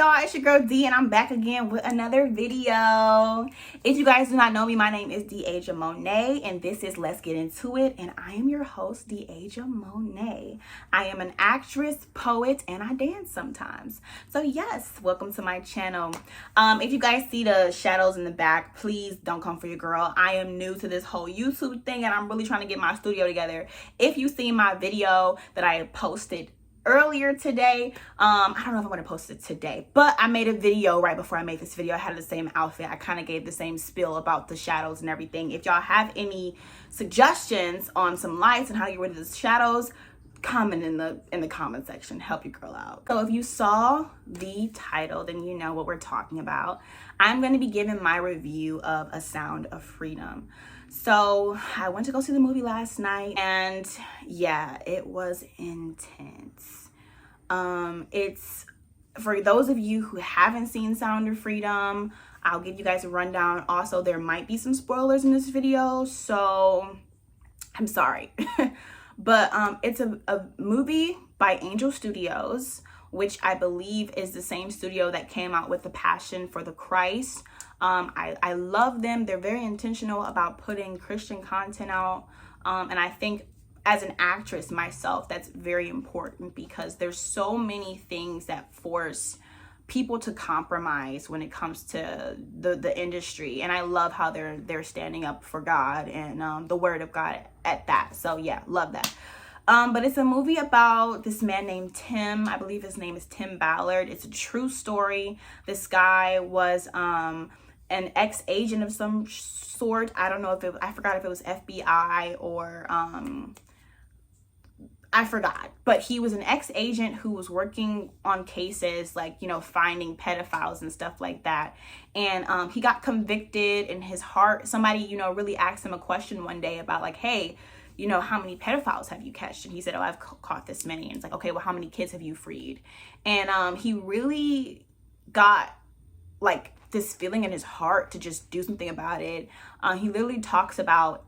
y'all, it's your girl D, and I'm back again with another video. If you guys do not know me, my name is De'Asia Mon'e, and this is Let's Get Into It, and I am your host, De'Asia Mon'e. I am an actress, poet, and I dance sometimes. So yes, welcome to my channel. If you guys see the shadows in the back, please don't come for your girl. I am new to this whole YouTube thing, and I'm really trying to get my studio together. If you've seen my video that I posted earlier today, I don't know if I'm going to post it today, but I made a video right before I made this video. I had the same outfit. I kind of gave the same spiel about the shadows and everything. If y'all have any suggestions on some lights and how to get rid of the shadows, comment in the comment section. Help your girl out. So if you saw the title, then you know what we're talking about. I'm going to be giving my review of A Sound of Freedom. So I went to go see the movie last night, and yeah, it was intense. It's for those of you who haven't seen Sound of Freedom, I'll give you guys a rundown. Also, there might be some spoilers in this video, so I'm sorry. But it's a movie by Angel Studios, which I believe is the same studio that came out with The Passion for the Christ. I love them. They're very intentional about putting Christian content out. And I think as an actress myself, that's very important because there's so many things that force people to compromise when it comes to the industry. And I love how they're standing up for God and the word of God at that. So yeah, love that. But it's a movie about this man named Tim. I believe his name is Tim Ballard. It's a true story. This guy was an ex-agent of some sort. I don't know if I forgot if it was FBI or I forgot, but he was an ex-agent who was working on cases like, you know, finding pedophiles and stuff like that. And he got convicted in his heart. Somebody, you know, really asked him a question one day about like, hey, you know, how many pedophiles have you catched? And he said, oh, I've caught this many. And it's like, okay, well, how many kids have you freed? And he really got like this feeling in his heart to just do something about it. He literally talks about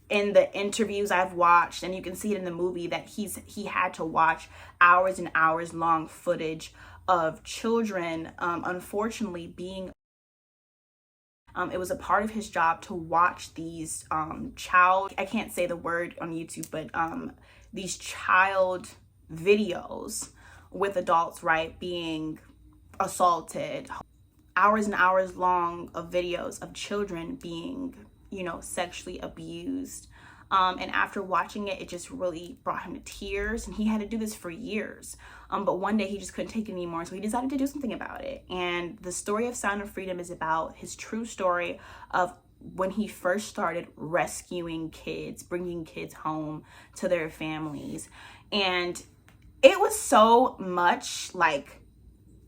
in the interviews I've watched, and you can see it in the movie, that he had to watch hours and hours long footage of children, unfortunately being it was a part of his job to watch these I can't say the word on YouTube, but these child videos with adults, right, being assaulted. Hours and hours long of videos of children being, you know, sexually abused. And after watching it, it just really brought him to tears, and he had to do this for years. But one day he just couldn't take it anymore, so he decided to do something about it. And the story of Sound of Freedom is about his true story of when he first started rescuing kids, bringing kids home to their families. And it was so much like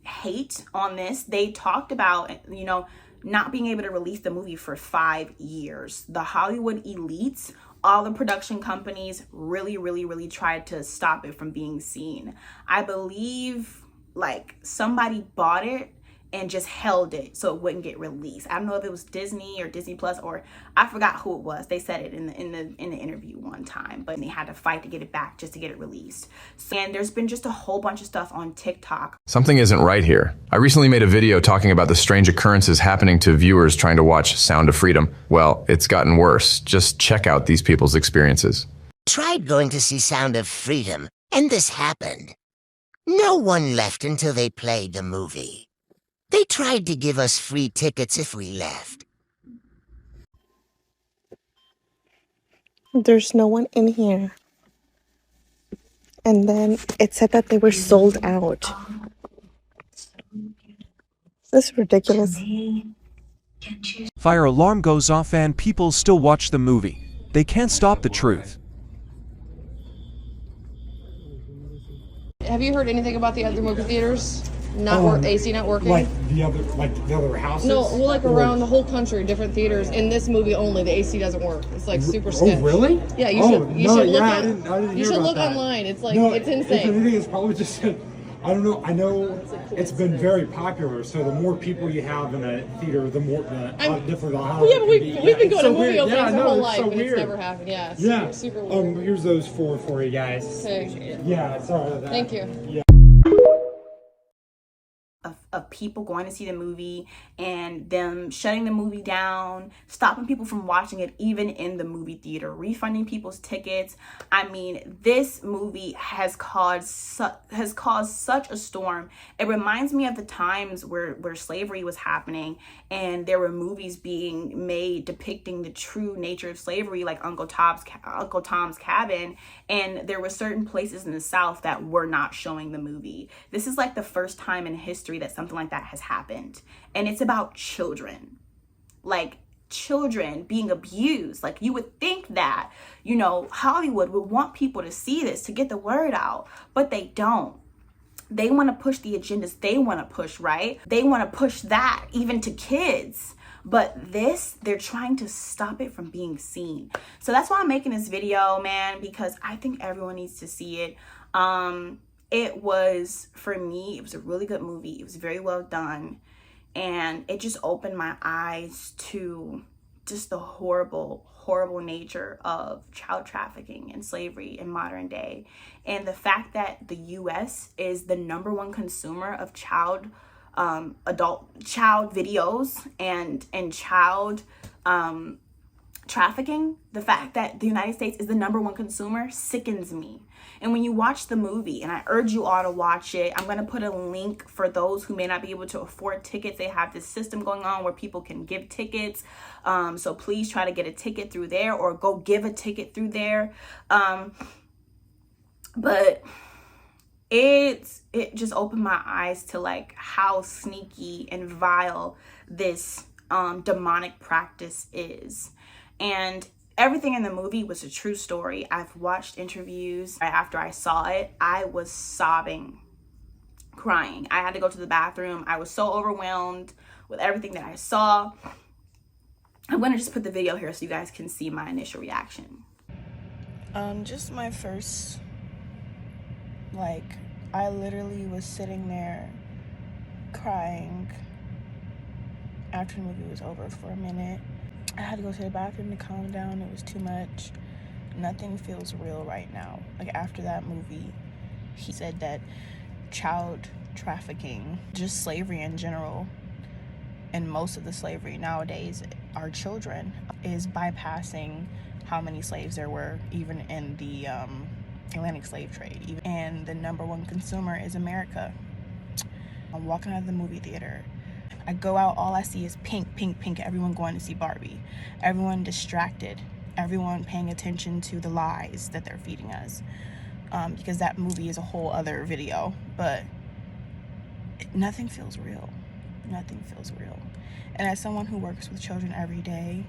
hate on this. They talked about, you know, not being able to release the movie for 5 years. The Hollywood elites, all the production companies really tried to stop it from being seen. I believe like somebody bought it and just held it so it wouldn't get released. I don't know if it was Disney or Disney Plus, or I forgot who it was. They said it in the interview one time, but they had to fight to get it back just to get it released. And there's been just a whole bunch of stuff on TikTok. Something isn't right here. I recently made a video talking about the strange occurrences happening to viewers trying to watch Sound of Freedom. Well, it's gotten worse. Just check out these people's experiences. Tried going to see Sound of Freedom, and this happened. No one left until they played the movie. They tried to give us free tickets if we left. There's no one in here. And then it said that they were sold out. This is ridiculous. Fire alarm goes off and people still watch the movie. They can't stop the truth. Have you heard anything about the other movie theaters? AC not working? Like the other houses? No, well, like around the whole country, different theaters. In this movie only, the AC doesn't work. It's like super sketch. Oh, really? Yeah, you should look online. It's like, it's insane. If anything, it's probably just, I don't know. I know it's been very popular, so the more people you have in a theater, the more different the house. Yeah, but we've been going to movie openings our whole life, so and weird. it's never happened. Yeah, super weird. Here's those four for you guys. Okay. Yeah, sorry about that. Thank you. Yeah. A of people going to see the movie and them shutting the movie down, stopping people from watching it even in the movie theater, refunding people's tickets. I mean, this movie has caused such a storm. It reminds me of the times where slavery was happening and there were movies being made depicting the true nature of slavery, like Uncle Tom's Cabin, and there were certain places in the South that were not showing the movie. This is like the first time in history that something like that has happened, and it's about children, like children being abused. Like, you would think that, you know, Hollywood would want people to see this to get the word out, but they don't. They want to push the agendas they want to push, right? They want to push that even to kids. But this, they're trying to stop it from being seen. So that's why I'm making this video, man, because I think everyone needs to see it. It was, for me, it was a really good movie. It was very well done. And it just opened my eyes to just the horrible nature of child trafficking and slavery in modern day. And the fact that the US is the #1 consumer of child videos and child trafficking, the fact that the United States is the #1 consumer sickens me. And when you watch the movie, and I urge you all to watch it, I'm going to put a link for those who may not be able to afford tickets. They have this system going on where people can give tickets. So please try to get a ticket through there or go give a ticket through there. But it just opened my eyes to like how sneaky and vile this demonic practice is. And everything in the movie was a true story. I've watched interviews. After I saw it, I was sobbing, crying. I had to go to the bathroom. I was so overwhelmed with everything that I saw. I'm going to just put the video here so you guys can see my initial reaction. Just my first, I literally was sitting there crying after the movie was over for a minute. I had to go to the bathroom to calm down. It was too much. Nothing feels real right now. Like, after that movie, he said that child trafficking, just slavery in general, and most of the slavery nowadays are children, is bypassing how many slaves there were even in the Atlantic slave trade. And the #1 consumer is America. I'm walking out of the movie theater. I go out, all I see is pink, pink, pink. Everyone going to see Barbie. Everyone distracted. Everyone paying attention to the lies that they're feeding us. Because that movie is a whole other video. But nothing feels real. Nothing feels real. And as someone who works with children every day,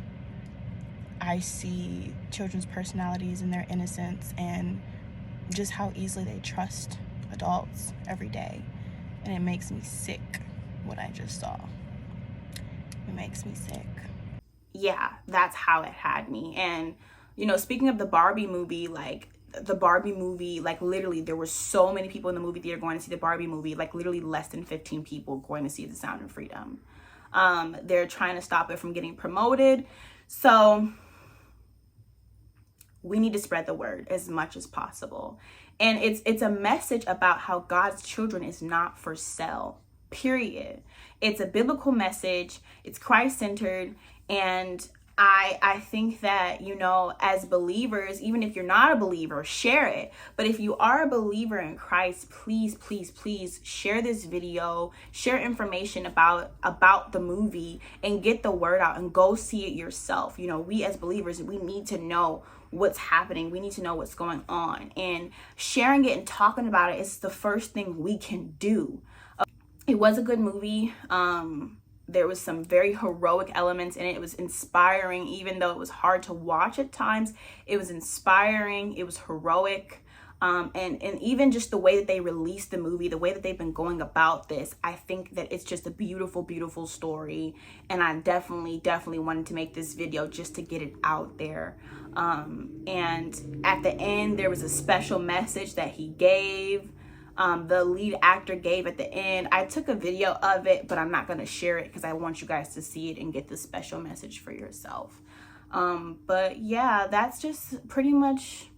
I see children's personalities and their innocence and just how easily they trust adults every day. And it makes me sick. What I just saw, it makes me sick. Yeah, that's how it had me. And, you know, speaking of the Barbie movie, literally there were so many people in the movie theater going to see the Barbie movie, like literally less than 15 people going to see The Sound of Freedom. They're trying to stop it from getting promoted. So we need to spread the word as much as possible. And it's a message about how God's children is not for sale. Period. It's a biblical message. It's Christ-centered. And I think that, you know, as believers, even if you're not a believer, share it. But if you are a believer in Christ, please, please, please share this video, share information about the movie, and get the word out and go see it yourself. You know, we as believers, we need to know what's happening. We need to know what's going on. And sharing it and talking about it is the first thing we can do. It was a good movie. There was some very heroic elements in it. It was inspiring, even though it was hard to watch at times. It was inspiring. It was heroic. And even just the way that they released the movie, the way that they've been going about this, I think that it's just a beautiful, beautiful story. And I definitely wanted to make this video just to get it out there. And at the end, there was a special message that he gave. The lead actor gave at the end. I took a video of it, but I'm not going to share it because I want you guys to see it and get the special message for yourself. But yeah, that's pretty much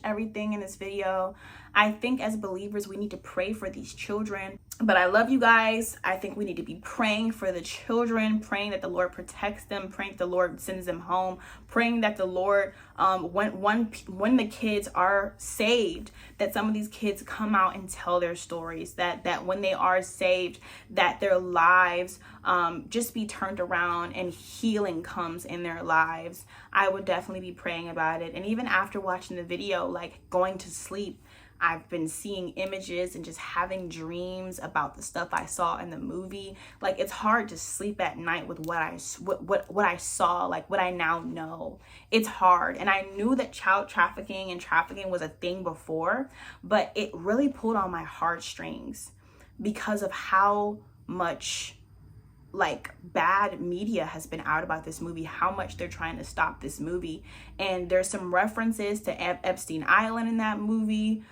everything in this video. I think as believers, we need to pray for these children. But I love you guys. I think we need to be praying for the children, praying that the Lord protects them, praying that the Lord sends them home, praying that the Lord, when the kids are saved, that some of these kids come out and tell their stories, that when they are saved, that their lives just be turned around and healing comes in their lives. I would definitely be praying about it. And even after watching the video, like going to sleep, I've been seeing images and just having dreams about the stuff I saw in the movie. Like, it's hard to sleep at night with what I saw, like what I now know. It's hard. And I knew that child trafficking and trafficking was a thing before, but it really pulled on my heartstrings because of how much like bad media has been out about this movie, how much they're trying to stop this movie. And there's some references to Epstein Island in that movie.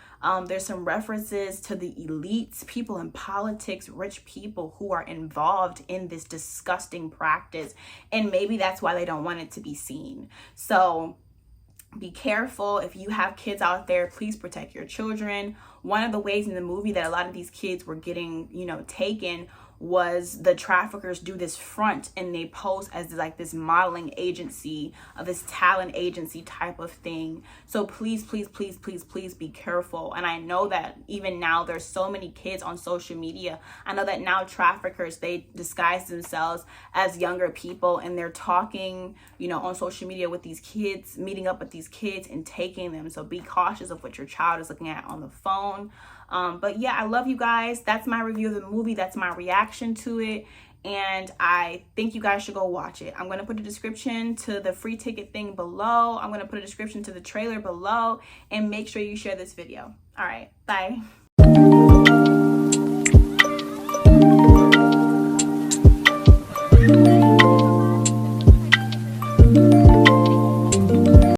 There's some references to the elites, people in politics, rich people who are involved in this disgusting practice. And maybe that's why they don't want it to be seen. So be careful. If you have kids out there, please protect your children. One of the ways in the movie that a lot of these kids were getting, taken was the traffickers do this front and they pose as like this modeling agency, this talent agency type of thing. So please, please, please, please, please be careful. And I know that even now there's so many kids on social media. I know that now traffickers, they disguise themselves as younger people and they're talking, on social media with these kids, meeting up with these kids and taking them. So be cautious of what your child is looking at on the phone. But yeah, I love you guys. That's my review of the movie. That's my reaction to it. And I think you guys should go watch it. I'm going to put a description to the free ticket thing below. I'm going to put a description to the trailer below, and make sure you share this video. All right, bye.